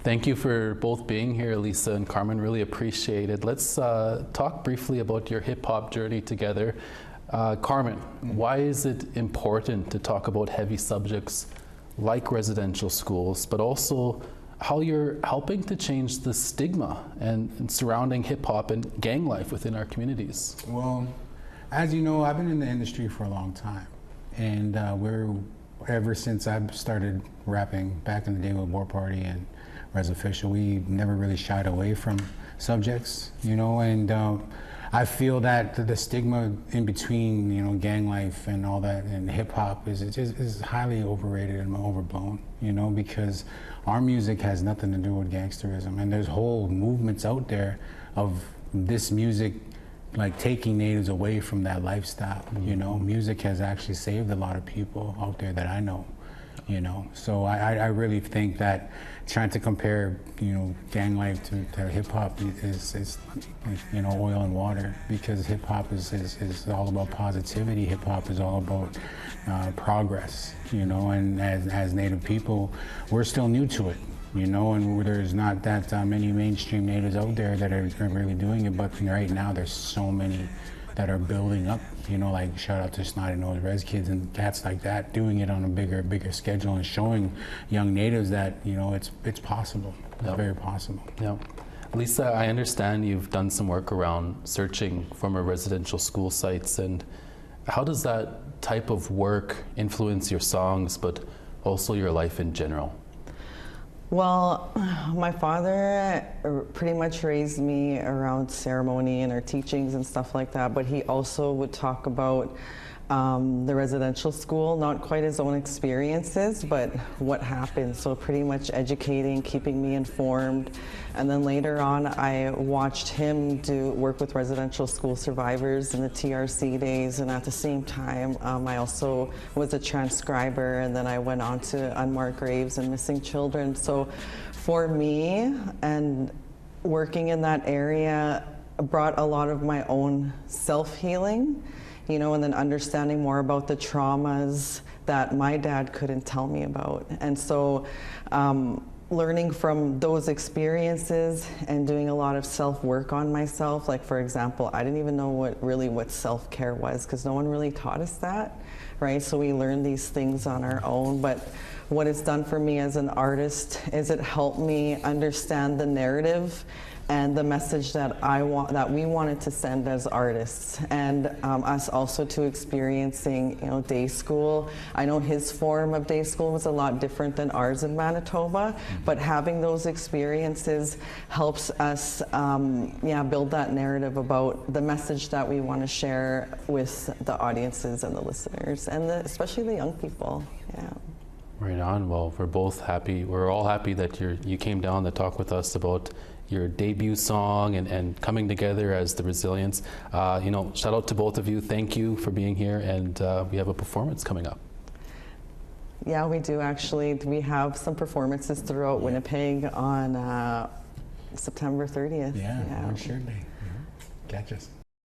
Thank you for both being here, Lisa and Carmen. Really appreciate it. Let's talk briefly about your hip-hop journey together. Carmen, why is it important to talk about heavy subjects like residential schools, but also how you're helping to change the stigma and surrounding hip-hop and gang life within our communities? Well, as you know, I've been in the industry for a long time, and ever since I started rapping back in the day with War Party and Res Official, we never really shied away from subjects, and I feel that the stigma in between, gang life and all that and hip hop is highly overrated and overblown, because our music has nothing to do with gangsterism, and there's whole movements out there of this music like taking natives away from that lifestyle. Music has actually saved a lot of people out there that I know. So I really think that trying to compare, gang life to hip hop is oil and water, because hip hop is all about positivity. Hip hop is all about progress, and as Native people, we're still new to it, and there's not that many mainstream natives out there that are really doing it, but right now there's so many that are building up, like shout out to Snotty Nose Res Kids and cats like that, doing it on a bigger schedule and showing young natives that, it's possible. It's very possible. Yeah. Lisa, I understand you've done some work around searching former residential school sites, and how does that type of work influence your songs, but also your life in general? Well, my father pretty much raised me around ceremony and our teachings and stuff like that, but he also would talk about the residential school, not quite his own experiences, but what happened. So pretty much educating, keeping me informed. And then later on, I watched him work with residential school survivors in the TRC days. And at the same time, I also was a transcriber, and then I went on to unmarked graves and missing children. So for me, and working in that area brought a lot of my own self-healing, and then understanding more about the traumas that my dad couldn't tell me about. And so learning from those experiences and doing a lot of self-work on myself, like for example, I didn't even know what self-care was, because no one really taught us that, right? So we learned these things on our own. But what it's done for me as an artist is it helped me understand the narrative and the message that we wanted to send as artists, and us also to experiencing, day school. I know his form of day school was a lot different than ours in Manitoba, but having those experiences helps us, build that narrative about the message that we want to share with the audiences and the listeners, and especially the young people. Yeah. Right on. Well, we're both happy. We're all happy that you came down to talk with us about your debut song and coming together as the Resilience. Shout out to both of you. Thank you for being here, and we have a performance coming up. Yeah, we do actually. We have some performances throughout Winnipeg on September 30th. Yeah, on Sure Day. Catch us.